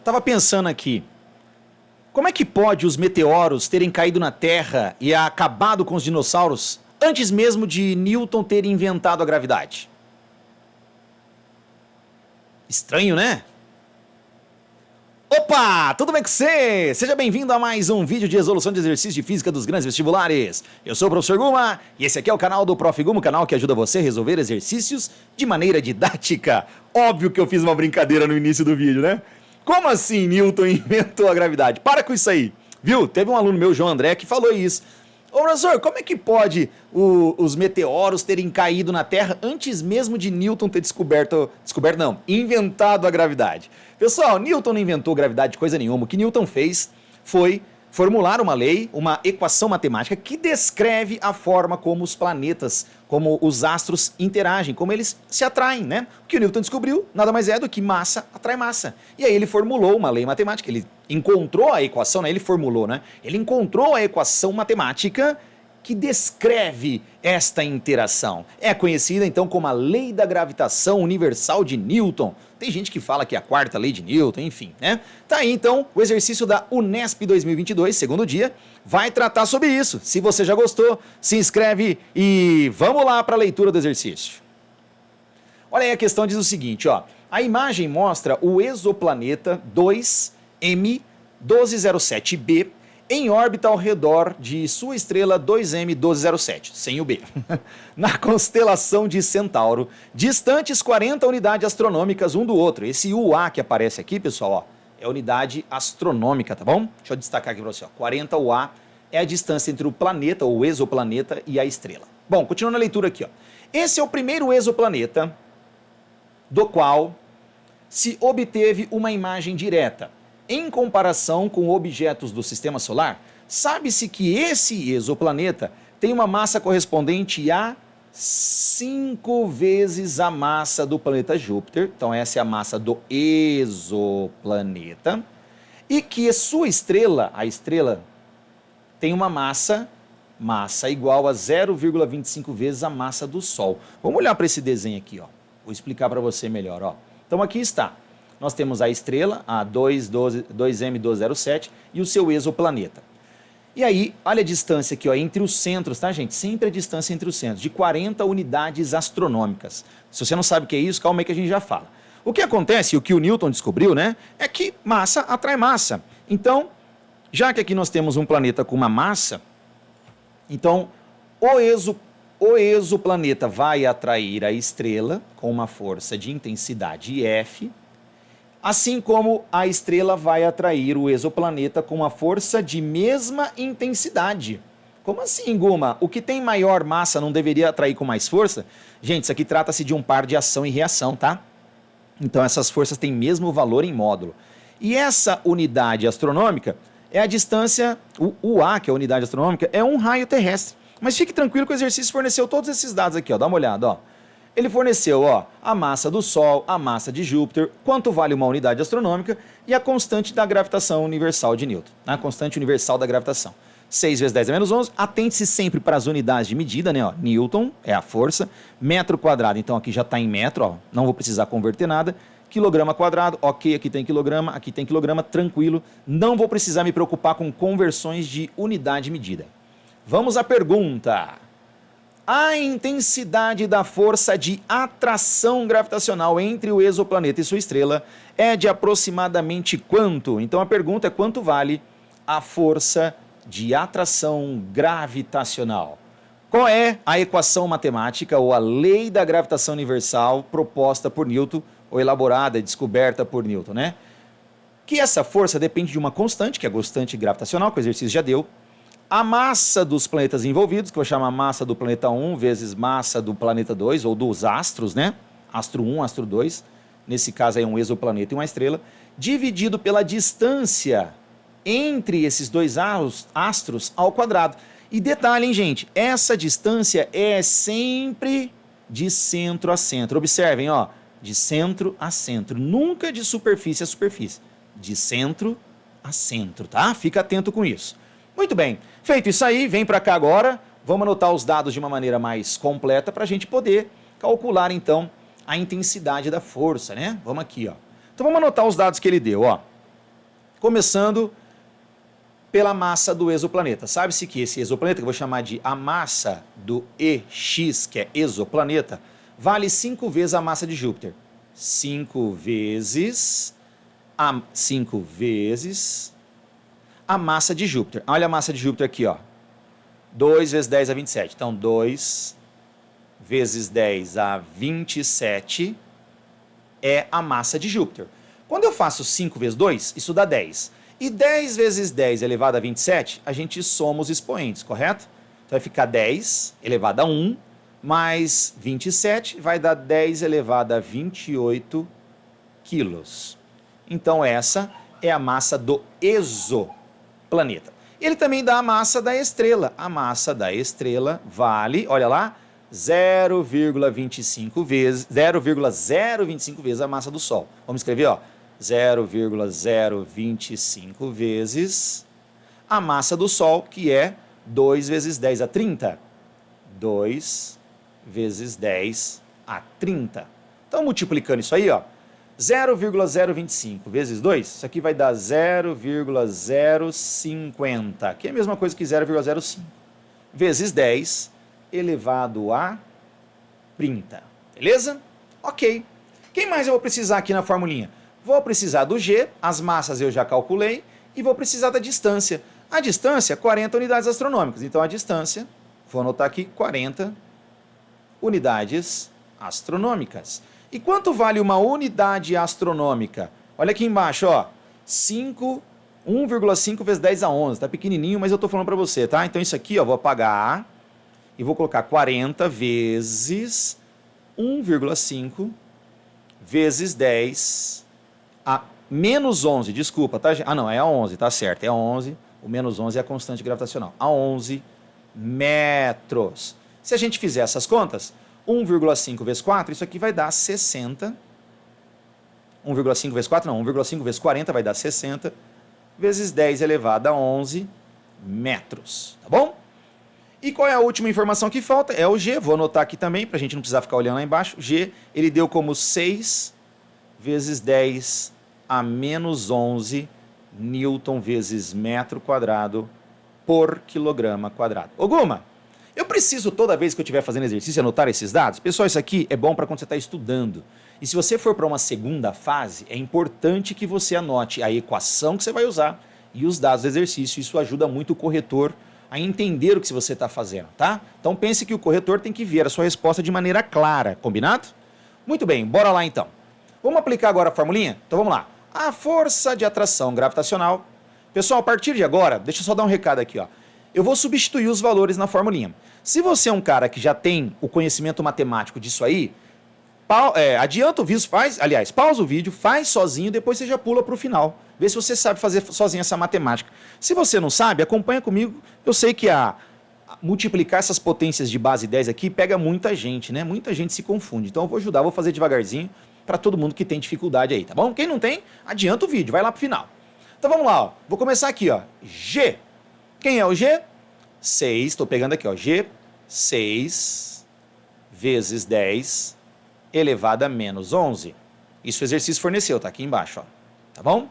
Tava pensando aqui, como é que pode os meteoros terem caído na Terra e acabado com os dinossauros antes mesmo de Newton ter inventado a gravidade? Estranho, né? Opa, tudo bem com você? Seja bem-vindo a mais um vídeo de resolução de exercício de física dos grandes vestibulares. Eu sou o professor Guma e esse aqui é o canal do Prof. Guma, o canal que ajuda você a resolver exercícios de maneira didática. Óbvio que eu fiz uma brincadeira no início do vídeo, né? Como assim Newton inventou a gravidade? Para com isso aí, viu? Teve um aluno meu, João André, que falou isso. Ô, professor, como é que pode os meteoros terem caído na Terra antes mesmo de Newton ter inventado a gravidade? Pessoal, Newton não inventou gravidade de coisa nenhuma. O que Newton fez foi formular uma lei, uma equação matemática que descreve a forma como os planetas, como os astros interagem, como eles se atraem, né? O que o Newton descobriu nada mais é do que massa atrai massa. E aí ele formulou uma lei matemática, ele encontrou a equação, né? Ele formulou, né? Ele encontrou a equação matemática que descreve esta interação. É conhecida então como a lei da gravitação universal de Newton. Tem gente que fala que é a quarta lei de Newton, enfim, né? Tá aí então o exercício da Unesp 2022, segundo dia, vai tratar sobre isso. Se você já gostou, se inscreve e vamos lá para a leitura do exercício. Olha aí, a questão diz o seguinte, ó. A imagem mostra o exoplaneta 2M1207b em órbita ao redor de sua estrela 2M1207, sem o B, na constelação de Centauro, distantes 40 unidades astronômicas um do outro. Esse UA que aparece aqui, pessoal, ó, é a unidade astronômica, tá bom? Deixa eu destacar aqui para você, ó, 40 UA é a distância entre o planeta, ou exoplaneta, e a estrela. Bom, continuando a leitura aqui, ó. Esse é o primeiro exoplaneta do qual se obteve uma imagem direta. Em comparação com objetos do Sistema Solar, sabe-se que esse exoplaneta tem uma massa correspondente a 5 vezes a massa do planeta Júpiter. Então essa é a massa do exoplaneta. E que sua estrela, a estrela, tem uma massa igual a 0,25 vezes a massa do Sol. Vamos olhar para esse desenho aqui, ó. Vou explicar para você melhor, ó. Então aqui está. Nós temos a estrela, a 2M1207, e o seu exoplaneta. E aí, olha a distância aqui, ó, entre os centros, tá, gente? Sempre a distância entre os centros, de 40 unidades astronômicas. Se você não sabe o que é isso, calma aí que a gente já fala. O que acontece, o que o Newton descobriu, né, é que massa atrai massa. Então, já que aqui nós temos um planeta com uma massa, então o exoplaneta vai atrair a estrela com uma força de intensidade F, assim como a estrela vai atrair o exoplaneta com uma força de mesma intensidade. Como assim, Guma? O que tem maior massa não deveria atrair com mais força? Gente, isso aqui trata-se de um par de ação e reação, tá? Então essas forças têm mesmo valor em módulo. E essa unidade astronômica é a distância, o A, que é a unidade astronômica, é um raio terrestre. Mas fique tranquilo que o exercício forneceu todos esses dados aqui, ó. Dá uma olhada, ó. Ele forneceu, ó, a massa do Sol, a massa de Júpiter, quanto vale uma unidade astronômica e a constante da gravitação universal de Newton, a constante universal da gravitação. 6 vezes 10 a menos 11, atente-se sempre para as unidades de medida, né, ó, Newton é a força, metro quadrado, então aqui já está em metro, ó, não vou precisar converter nada, quilograma quadrado, ok, aqui tem quilograma, tranquilo, não vou precisar me preocupar com conversões de unidade de medida. Vamos à pergunta. A intensidade da força de atração gravitacional entre o exoplaneta e sua estrela é de aproximadamente quanto? Então a pergunta é quanto vale a força de atração gravitacional? Qual é a equação matemática ou a lei da gravitação universal proposta por Newton ou elaborada e descoberta por Newton, né? Que essa força depende de uma constante, que é a constante gravitacional, que o exercício já deu. A massa dos planetas envolvidos, que eu vou chamar massa do planeta 1 vezes massa do planeta 2, ou dos astros, né? Astro 1, astro 2, nesse caso aí é um exoplaneta e uma estrela, dividido pela distância entre esses dois astros ao quadrado. E detalhe, hein, gente, essa distância é sempre de centro a centro. Observem, ó, de centro a centro, nunca de superfície a superfície, de centro a centro, tá? Fica atento com isso. Muito bem, feito isso aí, vem para cá agora, vamos anotar os dados de uma maneira mais completa para a gente poder calcular então a intensidade da força, né? Vamos aqui, ó. Então vamos anotar os dados que ele deu, ó. Começando pela massa do exoplaneta. Sabe-se que esse exoplaneta, que eu vou chamar de a massa do EX, que é exoplaneta, vale 5 vezes a massa de Júpiter. 5 vezes a massa de Júpiter. Olha a massa de Júpiter aqui, ó. 2 vezes 10 a 27. Então, 2 vezes 10 a 27 é a massa de Júpiter. Quando eu faço 5 vezes 2, isso dá 10. E 10 vezes 10 elevado a 27, a gente soma os expoentes, correto? Então vai ficar 10 elevado a 1, mais 27 vai dar 10 elevado a 28 quilos. Então essa é a massa do exoplaneta. Ele também dá a massa da estrela. A massa da estrela vale, olha lá, 0,025 vezes a massa do Sol. Vamos escrever, ó, 0,025 vezes a massa do Sol, que é 2 vezes 10 a 30. 2 vezes 10 a 30. Então, multiplicando isso aí, ó, 0,025 vezes 2, isso aqui vai dar 0,050, que é a mesma coisa que 0,05, vezes 10 elevado a 30. Beleza? Ok. Quem mais eu vou precisar aqui na formulinha? Vou precisar do G, as massas eu já calculei, e vou precisar da distância. A distância, 40 unidades astronômicas. Então, a distância, vou anotar aqui, 40 unidades astronômicas. E quanto vale uma unidade astronômica? Olha aqui embaixo, ó, 1,5 vezes 10 a 11. Tá pequenininho, mas eu tô falando para você, tá? Então, isso aqui, ó, vou apagar e vou colocar 40 vezes 1,5 vezes 10 a menos 11, desculpa, tá? Ah, não, é a 11, tá certo, é a 11, o menos 11 é a constante gravitacional, a 11 metros. Se a gente fizer essas contas, 1,5 vezes 4, isso aqui vai dar 60, 1,5 vezes 4 não, 1,5 vezes 40 vai dar 60, vezes 10 elevado a 11 metros, tá bom? E qual é a última informação que falta? É o G, vou anotar aqui também, para a gente não precisar ficar olhando lá embaixo. G, ele deu como 6 vezes 10 a menos 11 Newton vezes metro quadrado por quilograma quadrado. Ô Guma, eu preciso toda vez que eu estiver fazendo exercício anotar esses dados? Pessoal, isso aqui é bom para quando você está estudando. E se você for para uma segunda fase, é importante que você anote a equação que você vai usar e os dados do exercício. Isso ajuda muito o corretor a entender o que você está fazendo, tá? Então pense que o corretor tem que ver a sua resposta de maneira clara, combinado? Muito bem, bora lá então. Vamos aplicar agora a formulinha? Então vamos lá. A força de atração gravitacional. Pessoal, a partir de agora, deixa eu só dar um recado aqui, ó. Eu vou substituir os valores na formulinha. Se você é um cara que já tem o conhecimento matemático disso aí, adianta o vídeo, pausa o vídeo, faz sozinho, depois você já pula para o final. Vê se você sabe fazer sozinho essa matemática. Se você não sabe, acompanha comigo. Eu sei que multiplicar essas potências de base 10 aqui pega muita gente, né? Muita gente se confunde. Então eu vou ajudar, vou fazer devagarzinho para todo mundo que tem dificuldade aí, tá bom? Quem não tem, adianta o vídeo, vai lá pro final. Então vamos lá, ó. Vou começar aqui, ó. G. Quem é o G? 6, estou pegando aqui, ó. G, 6 vezes 10 elevado a menos 11. Isso o exercício forneceu, tá aqui embaixo, ó. Tá bom?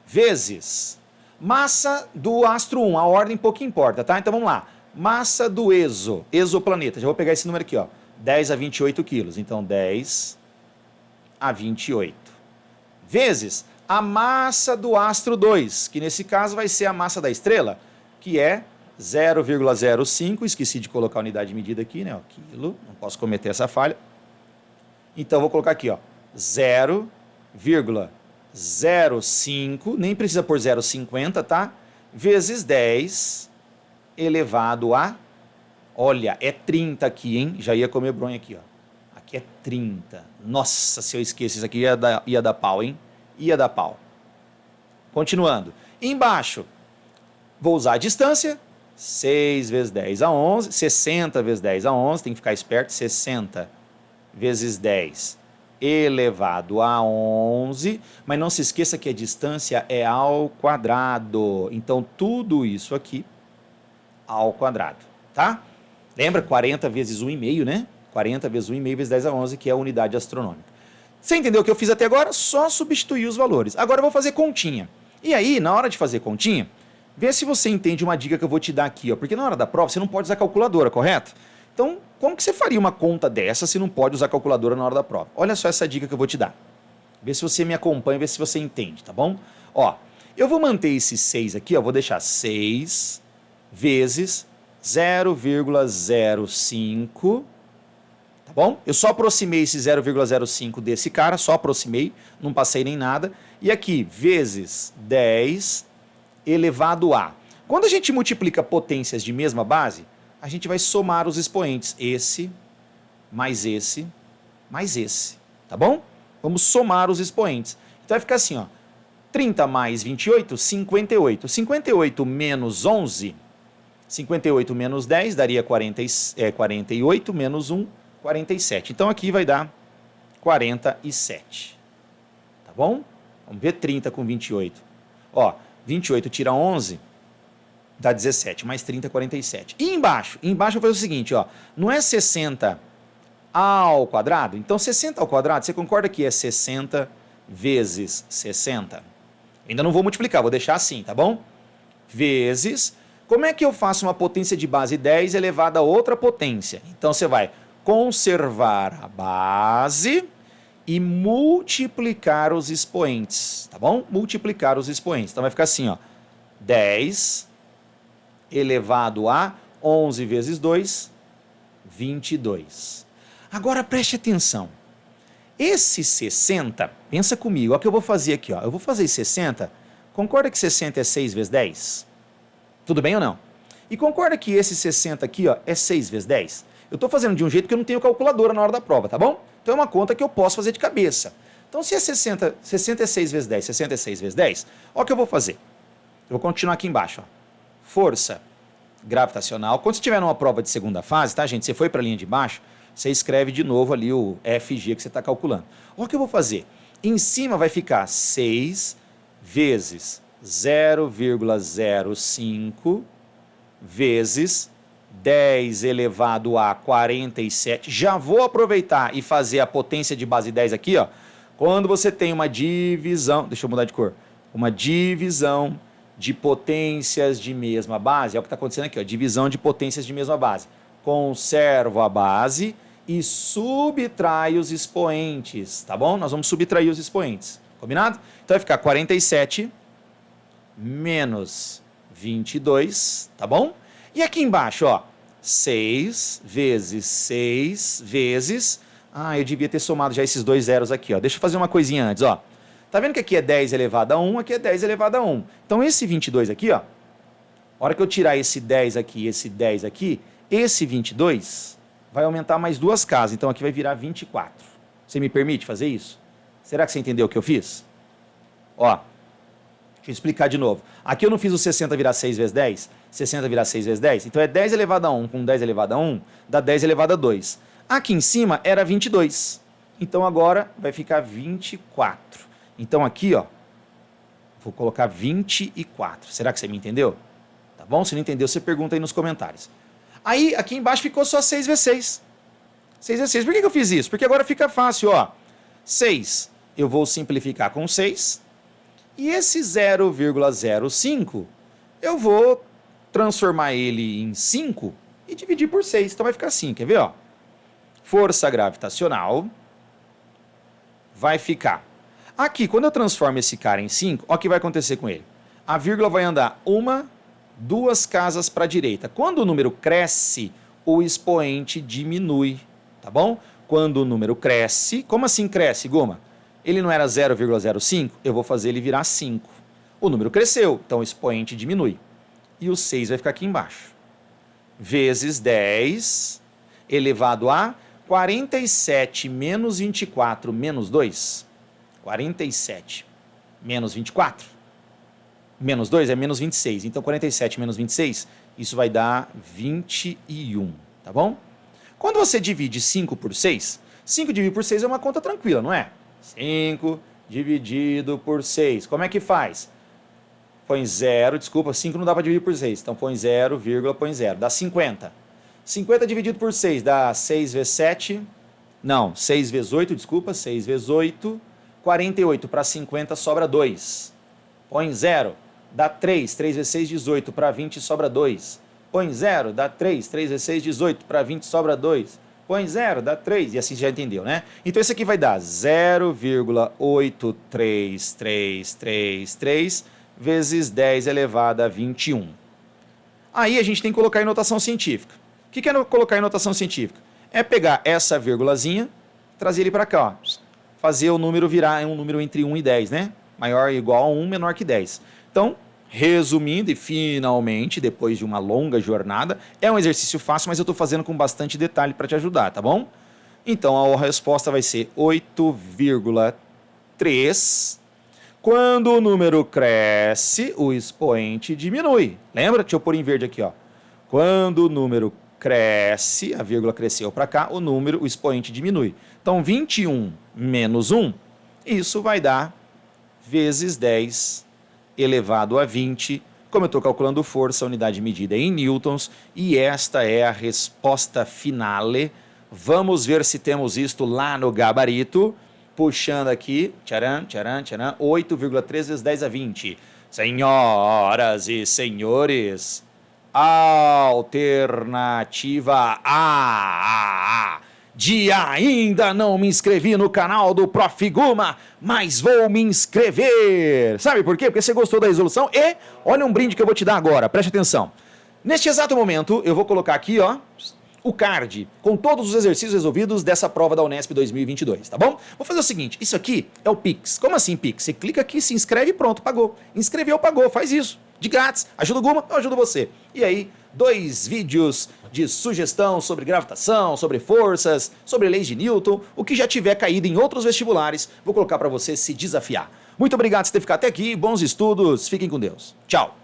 Vezes massa do astro 1, a ordem pouco importa, tá? Então vamos lá. Massa do exoplaneta. Já vou pegar esse número aqui, ó. 10 a 28 quilos. Então 10 a 28. Vezes a massa do astro 2, que nesse caso vai ser a massa da estrela, que é 0,05. Esqueci de colocar a unidade de medida aqui, né? Ó, quilo. Não posso cometer essa falha. Então vou colocar aqui, ó. 0,05, nem precisa pôr 0,50, tá? Vezes 10 elevado a, olha, é 30 aqui, hein? Já ia comer bronha aqui, ó. Aqui é 30. Nossa, se eu esqueço, isso aqui ia dar pau, hein? Ia dar pau. Continuando. Embaixo, vou usar a distância, 6 vezes 10 a 11, 60 vezes 10 a 11, tem que ficar esperto, 60 vezes 10 elevado a 11, mas não se esqueça que a distância é ao quadrado, então tudo isso aqui ao quadrado, tá? Lembra? 40 vezes 1,5, né? 40 vezes 1,5 vezes 10 a 11, que é a unidade astronômica. Você entendeu o que eu fiz até agora? Só substituir os valores. Agora eu vou fazer continha. E aí, na hora de fazer continha, vê se você entende uma dica que eu vou te dar aqui, ó, porque na hora da prova você não pode usar calculadora, correto? Então, como que você faria uma conta dessa se não pode usar calculadora na hora da prova? Olha só essa dica que eu vou te dar. Vê se você me acompanha, vê se você entende, tá bom? Ó, eu vou manter esse 6 aqui, ó, vou deixar 6 vezes 0,05, tá bom? Eu só aproximei esse 0,05 desse cara, só aproximei, não passei nem nada. E aqui, vezes 10 elevado a. Quando a gente multiplica potências de mesma base, a gente vai somar os expoentes. Esse, mais esse, mais esse, tá bom? Vamos somar os expoentes. Então vai ficar assim, ó. 30 mais 28, 58. 58 menos 11, 58 menos 10 daria 48, menos 1, 47. Então aqui vai dar 47. Tá bom? Vamos ver 30 com 28. Ó, 28 tira 11, dá 17. Mais 30, 47. E embaixo? Embaixo eu vou fazer o seguinte, ó. Não é 60 ao quadrado? Então 60 ao quadrado, você concorda que é 60 vezes 60? Ainda não vou multiplicar, vou deixar assim, tá bom? Vezes... Como é que eu faço uma potência de base 10 elevada a outra potência? Então você vai conservar a base e multiplicar os expoentes, tá bom? Multiplicar os expoentes. Então vai ficar assim, ó. 10 elevado a 11 vezes 2, 22. Agora preste atenção. Esse 60, pensa comigo, olha o que eu vou fazer aqui, ó. Eu vou fazer 60, concorda que 60 é 6 vezes 10? Tudo bem ou não? E concorda que esse 60 aqui, ó, é 6 vezes 10? Eu estou fazendo de um jeito que eu não tenho calculadora na hora da prova, tá bom? Então é uma conta que eu posso fazer de cabeça. Então se é 60, 60 é 6 vezes 10, 60 é 6 vezes 10, olha o que eu vou fazer. Eu vou continuar aqui embaixo, ó. Força gravitacional. Quando você estiver numa prova de segunda fase, tá, gente? Você foi para a linha de baixo, você escreve de novo ali o FG que você está calculando. Olha o que eu vou fazer. Em cima vai ficar 6 vezes 0,05 vezes 10 elevado a 47. Já vou aproveitar e fazer a potência de base 10 aqui, ó. Quando você tem uma divisão, deixa eu mudar de cor, uma divisão de potências de mesma base, é o que está acontecendo aqui, ó, divisão de potências de mesma base. Conservo a base e subtrai os expoentes, tá bom? Nós vamos subtrair os expoentes, combinado? Então vai ficar 47 menos 22, tá bom? E aqui embaixo, ó, 6 vezes 6 vezes... Ah, eu devia ter somado já esses dois zeros aqui, ó. Deixa eu fazer uma coisinha antes, ó. Tá vendo que aqui é 10 elevado a 1, aqui é 10 elevado a 1. Então esse 22 aqui, ó, a hora que eu tirar esse 10 aqui e esse 10 aqui, esse 22 vai aumentar mais duas casas, então aqui vai virar 24. Você me permite fazer isso? Será que você entendeu o que eu fiz? Ó. Deixa eu explicar de novo. Aqui eu não fiz o 60 virar 6 vezes 10, 60 virar 6 vezes 10. Então é 10 elevado a 1 com 10 elevado a 1, dá 10 elevado a 2. Aqui em cima era 22. Então agora vai ficar 24. Então aqui, ó, vou colocar 24. Será que você me entendeu? Tá bom? Se não entendeu, você pergunta aí nos comentários. Aí, aqui embaixo ficou só 6 vezes 6. 6 vezes 6. Por que eu fiz isso? Porque agora fica fácil, ó. 6, eu vou simplificar com 6. E esse 0,05, eu vou transformar ele em 5 e dividir por 6. Então vai ficar assim, quer ver? Ó? Força gravitacional vai ficar. Aqui, quando eu transformo esse cara em 5, olha o que vai acontecer com ele. A vírgula vai andar uma, duas casas para a direita. Quando o número cresce, o expoente diminui, tá bom? Quando o número cresce, como assim cresce, Goma? Ele não era 0,05, eu vou fazer ele virar 5. O número cresceu, então o expoente diminui. E o 6 vai ficar aqui embaixo. Vezes 10 elevado a 47 menos 24 menos 2. 47 menos 24. Menos 2 é menos 26. Então 47 menos 26, isso vai dar 21, tá bom? Quando você divide 5 por 6, 5 dividido por 6 é uma conta tranquila, não é? 5 dividido por 6. Como é que faz? Põe 0, desculpa, 5 não dá para dividir por 6. Então põe 0, vírgula, põe 0. Dá 50. 50 dividido por 6 dá 6 vezes 7. Não, 6 vezes 8, desculpa, 6 vezes 8. 48 para 50 sobra 2. Põe 0, dá 3. 3 vezes 6, 18. Para 20 sobra 2. Põe 0, dá 3. 3 vezes 6, 18. Para 20 sobra 2. Põe 0, dá 3. E assim você já entendeu, né? Então isso aqui vai dar 0,83333 vezes 10 elevado a 21. Aí a gente tem que colocar em notação científica. O que é colocar em notação científica? É pegar essa vírgulazinha, trazer ele para cá, ó. Fazer o número virar um número entre 1 e 10, né? Maior ou igual a 1, menor que 10. Então, resumindo e finalmente, depois de uma longa jornada, é um exercício fácil, mas eu estou fazendo com bastante detalhe para te ajudar, tá bom? Então, a resposta vai ser 8,3. Quando o número cresce, o expoente diminui. Lembra? Deixa eu pôr em verde aqui, ó. Quando o número cresce, a vírgula cresceu para cá, o expoente diminui. Então, 21 menos 1, isso vai dar vezes 10 elevado a 20. Como eu estou calculando força, a unidade medida é em newtons, e esta é a resposta finale. Vamos ver se temos isto lá no gabarito. Puxando aqui, tcharam, tcharam, tcharam, 8,3 vezes 10 a 20. Senhoras e senhores, alternativa A de ainda não me inscrevi no canal do Prof. Guma, mas vou me inscrever. Sabe por quê? Porque você gostou da resolução e olha um brinde que eu vou te dar agora, preste atenção. Neste exato momento, eu vou colocar aqui, ó, o card com todos os exercícios resolvidos dessa prova da Unesp 2022, tá bom? Vou fazer o seguinte, isso aqui é o Pix. Como assim Pix? Você clica aqui, se inscreve e pronto, pagou. Inscreveu, pagou, faz isso. De grátis. Ajuda o Guma, eu ajudo você. E aí, 2 vídeos de sugestão sobre gravitação, sobre forças, sobre leis de Newton, o que já tiver caído em outros vestibulares, vou colocar para você se desafiar. Muito obrigado por ter ficado até aqui, bons estudos, fiquem com Deus. Tchau.